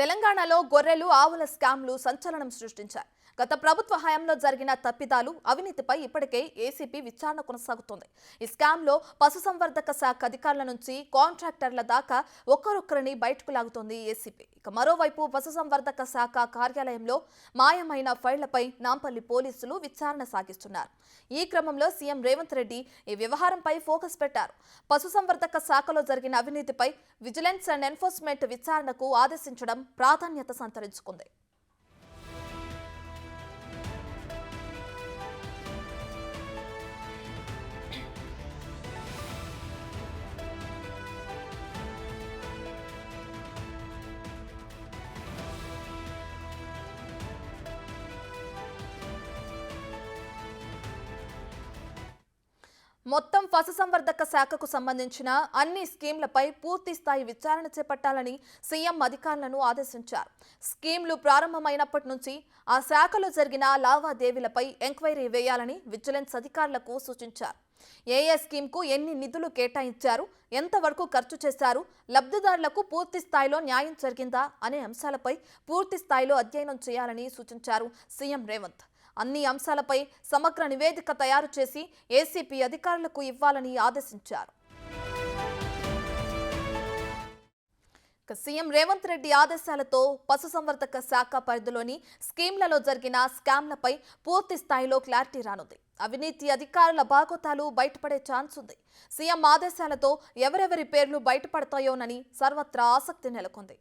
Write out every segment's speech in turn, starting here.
తెలంగాణలో గొర్రెలు ఆవుల స్కామ్లు సంచలనం సృష్టించాయి. గత ప్రభుత్వ హయాంలో జరిగిన తప్పిదాలు, అవినీతిపై ఇప్పటికే ఏసీపీ విచారణ కొనసాగుతోంది. ఈ స్కామ్లో పశుసంవర్ధక శాఖ అధికారుల నుంచి కాంట్రాక్టర్ల దాకా ఒక్కరొక్కరిని బయటకు లాగుతోంది ఏసీపీ. ఇక మరోవైపు పశుసంవర్ధక శాఖ కార్యాలయంలో మాయమైన ఫైళ్లపై నాంపల్లి పోలీసులు విచారణ సాగిస్తున్నారు. ఈ క్రమంలో సీఎం రేవంత్ రెడ్డి ఈ వ్యవహారంపై ఫోకస్ పెట్టారు. పశుసంవర్ధక శాఖలో జరిగిన అవినీతిపై విజిలెన్స్ అండ్ ఎన్ఫోర్స్మెంట్ విచారణకు ఆదేశించడం ప్రాధాన్యత సంతరించుకుంది. మొత్తం పశుసంవర్ధక శాఖకు సంబంధించిన అన్ని స్కీమ్లపై పూర్తి స్థాయి విచారణ చేపట్టాలని సీఎం అధికారులను ఆదేశించారు. స్కీమ్లు ప్రారంభమైనప్పటి నుంచి ఆ శాఖలో జరిగిన లావాదేవీలపై ఎంక్వైరీ వేయాలని విజిలెన్స్ అధికారులకు సూచించారు. ఏ స్కీమ్కు ఎన్ని నిధులు కేటాయించారు, ఎంతవరకు ఖర్చు చేశారు, లబ్ధిదారులకు పూర్తి స్థాయిలో న్యాయం జరిగిందా అనే అంశాలపై పూర్తి స్థాయిలో అధ్యయనం చేయాలని సూచించారు సీఎం రేవంత్. అన్ని అంశాలపై సమగ్ర నివేదిక తయారు చేసి ఏసీపీ అధికారులకు ఇవ్వాలని ఆదేశించారు. సీఎం రేవంత్ రెడ్డి ఆదేశాలతో పశుసంవర్ధక శాఖ పరిధిలోని స్కీమ్లలో జరిగిన స్కామ్లపై పూర్తి స్థాయిలో క్లారిటీ రానుంది. అవినీతి అధికారుల బాగోతాలు బయటపడే ఛాన్స్ ఉంది. సీఎం ఆదేశాలతో ఎవరెవరి పేర్లు బయటపడతాయోనని సర్వత్రా ఆసక్తి నెలకొంది.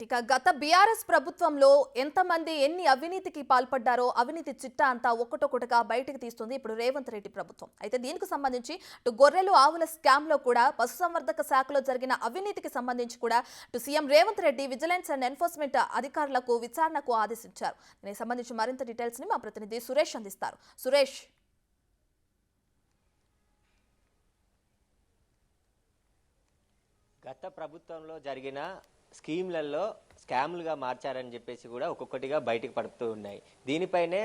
ఇక గత బీఆర్ఎస్ ప్రభుత్వంలో ఎంతమంది ఎన్ని అవినీతికి పాల్పడ్డారో అవినీతి చిట్టా అంతా ఒక్కటొక్కటిగా బయటకు తీస్తుంది ఇప్పుడు రేవంత్ రెడ్డి ప్రభుత్వం. అయితే దీనికి సంబంధించి గొర్రెలు ఆవుల స్కామ్ లో కూడా పశుసంవర్ధక శాఖలో జరిగిన అవినీతికి సంబంధించి కూడా CM Revanth Reddy vigilance and enforcement అధికారులకు విచారణకు ఆదేశించారు. దీనికి సంబంధించి మరింత డీటెయిల్స్ ని మా ప్రతినిధి సురేష్ అందిస్తారు. సురేష్, గత ప్రభుత్వంలో జరిగిన స్కీమ్లలో స్కామ్లుగా మార్చారని చెప్పేసి కూడా ఒక్కొక్కటిగా బయటకు పడుతూ ఉన్నాయి. దీనిపైనే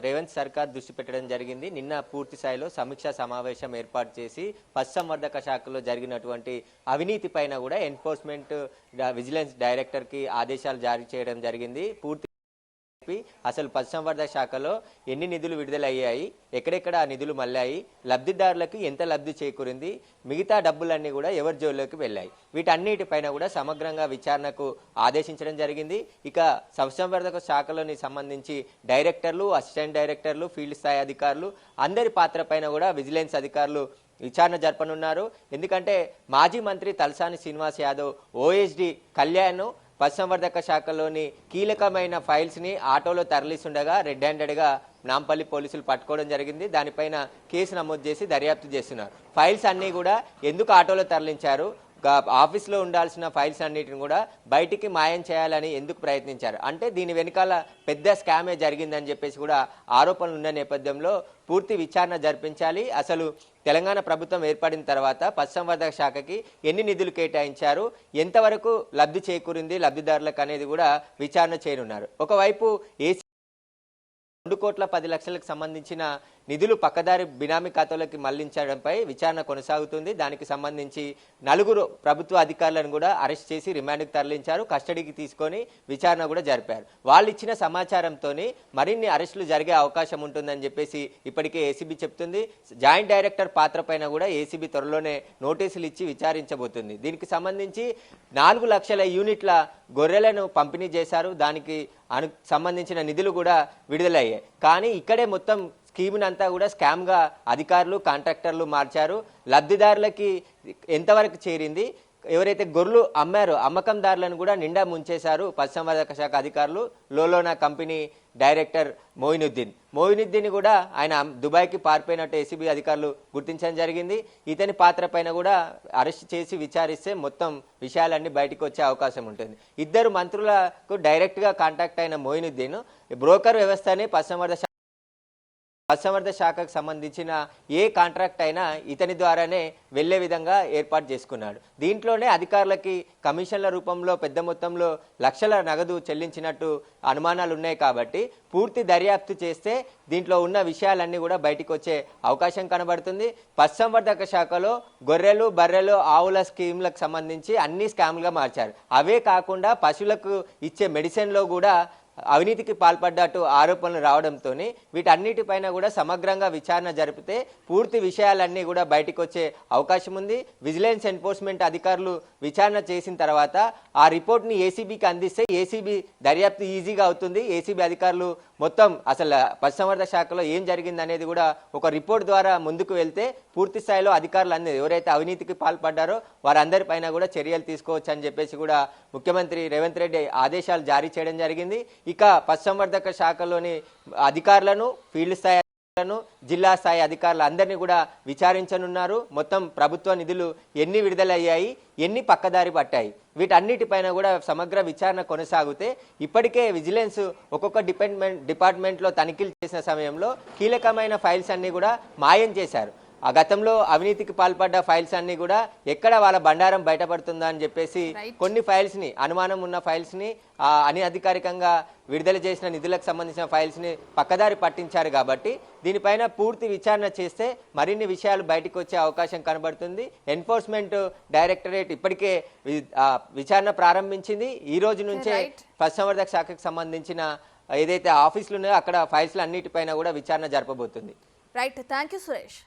రేవంత్ సర్కార్ దృష్టి పెట్టడం జరిగింది. నిన్న పూర్తి స్థాయిలో సమీక్షా సమావేశం ఏర్పాటు చేసి పశుసంవర్ధక శాఖలో జరిగినటువంటి అవినీతి పైన కూడా ఎన్ఫోర్స్మెంట్ విజిలెన్స్ డైరెక్టర్కి ఆదేశాలు జారీ చేయడం జరిగింది. పూర్తి అసలు పశుసంవర్ధక శాఖలో ఎన్ని నిధులు విడుదలయ్యాయి, ఎక్కడెక్కడ ఆ నిధులు మళ్ళాయి, లబ్ధిదారులకు ఎంత లబ్ధి చేకూరింది, మిగతా డబ్బులన్నీ కూడా ఎవరి జోల్లోకి వెళ్ళాయి, వీటన్నిటిపైన కూడా సమగ్రంగా విచారణకు ఆదేశించడం జరిగింది. ఇక పశుసంవర్ధక శాఖలోని సంబంధించి డైరెక్టర్లు, అసిస్టెంట్ డైరెక్టర్లు, ఫీల్డ్ స్థాయి అధికారులు అందరి పాత్ర పైన కూడా విజిలెన్స్ అధికారులు విచారణ జరపనున్నారు. ఎందుకంటే మాజీ మంత్రి తలసాని శ్రీనివాస్ యాదవ్, ఓఎస్డి కళ్యాణ్ పశుసంవర్ధక శాఖలోని కీలకమైన ఫైల్స్ని ఆటోలో తరలిస్తుండగా రెడ్ హ్యాండెడ్గా నాంపల్లి పోలీసులు పట్టుకోవడం జరిగింది. దానిపైన కేసు నమోదు చేసి దర్యాప్తు చేస్తున్నారు. ఫైల్స్ అన్నీ కూడా ఎందుకు ఆటోలో తరలించారు, ఆఫీస్లో ఉండాల్సిన ఫైల్స్ అన్నిటిని కూడా బయటికి మాయం చేయాలని ఎందుకు ప్రయత్నించారు అంటే దీని వెనకాల పెద్ద స్కామే జరిగిందని చెప్పేసి కూడా ఆరోపణలు ఉన్న నేపథ్యంలో పూర్తి విచారణ జరిపించాలి. అసలు తెలంగాణ ప్రభుత్వం ఏర్పడిన తర్వాత పశుసంవర్ధక శాఖకి ఎన్ని నిధులు కేటాయించారు, ఎంతవరకు లబ్ధి చేకూరింది లబ్ధిదారులకు అనేది కూడా విచారణ చేయనున్నారు. ఒకవైపు ఏసీ 2,10,00,000లకు సంబంధించిన నిధులు పక్కదారి బినామీ ఖాతాలోకి మళ్లించడంపై విచారణ కొనసాగుతుంది. దానికి సంబంధించి 4 ప్రభుత్వ అధికారులను కూడా అరెస్ట్ చేసి రిమాండ్కి తరలించారు. కస్టడీకి తీసుకొని విచారణ కూడా జరిపారు. వాళ్ళు ఇచ్చిన సమాచారంతో మరిన్ని అరెస్టులు జరిగే అవకాశం ఉంటుందని చెప్పేసి ఇప్పటికే ఏసీబీ చెప్తుంది. జాయింట్ డైరెక్టర్ పాత్ర పైన కూడా ఏసీబీ త్వరలోనే నోటీసులు ఇచ్చి విచారించబోతుంది. దీనికి సంబంధించి 4 లక్షల యూనిట్ల గొర్రెలను పంపిణీ చేశారు. దానికి సంబంధించిన నిధులు కూడా విడుదలయ్యాయి. కానీ ఇక్కడే మొత్తం స్కీమ్ని అంతా కూడా స్కామ్గా అధికారులు, కాంట్రాక్టర్లు మార్చారు. లబ్ధిదారులకి ఎంతవరకు చేరింది, ఎవరైతే గొర్రెలు అమ్మారో అమ్మకందారులను కూడా నిండా ముంచేశారు పశుసంవర్ధక శాఖ అధికారులు. లోలోనా కంపెనీ డైరెక్టర్ మోయినుద్దీన్ కూడా ఆయన దుబాయ్కి పారిపోయినట్టు ఏసీబీ అధికారులు గుర్తించడం జరిగింది. ఇతని పాత్ర పైన కూడా అరెస్ట్ చేసి విచారిస్తే మొత్తం విషయాలన్నీ బయటకు వచ్చే అవకాశం ఉంటుంది. 2 మంత్రులకు డైరెక్ట్గా కాంటాక్ట్ అయిన మోయినుద్దీన్ బ్రోకర్ వ్యవస్థని పశుసంవర్ధక పశుసంవర్ధక శాఖకు సంబంధించిన ఏ కాంట్రాక్ట్ అయినా ఇతని ద్వారానే వెళ్లే విధంగా ఏర్పాటు చేసుకున్నాడు. దీంట్లోనే అధికారులకి కమిషన్ల రూపంలో పెద్ద మొత్తంలో లక్షల నగదు చెల్లించినట్టు అనుమానాలు ఉన్నాయి. కాబట్టి పూర్తి దర్యాప్తు చేస్తే దీంట్లో ఉన్న విషయాలన్నీ కూడా బయటికి వచ్చే అవకాశం కనబడుతుంది. పశుసంవర్ధక శాఖలో గొర్రెలు, బర్రెలు, ఆవుల స్కీమ్లకు సంబంధించి అన్ని స్కామ్లుగా మార్చారు. అవే కాకుండా పశువులకు ఇచ్చే మెడిసిన్లో కూడా అవినీతికి పాల్పడ్డట్టు ఆరోపణలు రావడంతో వీటన్నిటిపైన కూడా సమగ్రంగా విచారణ జరిపితే పూర్తి విషయాలన్నీ కూడా బయటకు వచ్చే అవకాశం ఉంది. విజిలెన్స్ ఎన్ఫోర్స్మెంట్ అధికారులు విచారణ చేసిన తర్వాత ఆ రిపోర్ట్ని ఏసీబీకి అందిస్తే ఏసీబీ దర్యాప్తు ఈజీగా అవుతుంది. ఏసీబీ అధికారులు మొత్తం అసలు పశుసంవర్ధక శాఖలో ఏం జరిగింది అనేది కూడా ఒక రిపోర్ట్ ద్వారా ముందుకు వెళ్తే పూర్తి స్థాయిలో అధికారులు అన్ని ఎవరైతే అవినీతికి పాల్పడ్డారో వారందరిపైన కూడా చర్యలు తీసుకోవచ్చు అని చెప్పేసి కూడా ముఖ్యమంత్రి రేవంత్ రెడ్డి ఆదేశాలు జారీ చేయడం జరిగింది. ఇక పశుసంవర్ధక శాఖలోని అధికారులను, ఫీల్డ్ స్థాయి అధికారులను, జిల్లా స్థాయి అధికారులు అందరినీ కూడా విచారించనున్నారు. మొత్తం ప్రభుత్వ నిధులు ఎన్ని విడుదలయ్యాయి, ఎన్ని పక్కదారి పట్టాయి, వీటన్నిటిపైన కూడా సమగ్ర విచారణ కొనసాగితే ఇప్పటికే విజిలెన్స్ ఒక్కొక్క డిపార్ట్మెంట్లో తనిఖీలు చేసిన సమయంలో కీలకమైన ఫైల్స్ అన్ని కూడా మాయం చేశారు. ఆ గతంలో అవినీతికి పాల్పడ్డ ఫైల్స్ అన్ని కూడా ఎక్కడ వాళ్ళ బండారం బయటపడుతుందా అని చెప్పేసి కొన్ని ఫైల్స్ ని, అనుమానం ఉన్న ఫైల్స్ ని అధికారికంగా విడుదల చేసిన నిధులకు సంబంధించిన ఫైల్స్ ని పక్కదారి పట్టించారు. కాబట్టి దీనిపైన పూర్తి విచారణ చేస్తే మరిన్ని విషయాలు బయటకు వచ్చే అవకాశం కనబడుతుంది. ఎన్ఫోర్స్మెంట్ డైరెక్టరేట్ ఇప్పటికే విచారణ ప్రారంభించింది. ఈ రోజు నుంచే పశుసంవర్ధక శాఖకు సంబంధించిన ఏదైతే ఆఫీసులు ఉన్నాయో అక్కడ ఫైల్స్ అన్నిటిపైన కూడా విచారణ జరపబోతుంది. Right, thank you Suresh.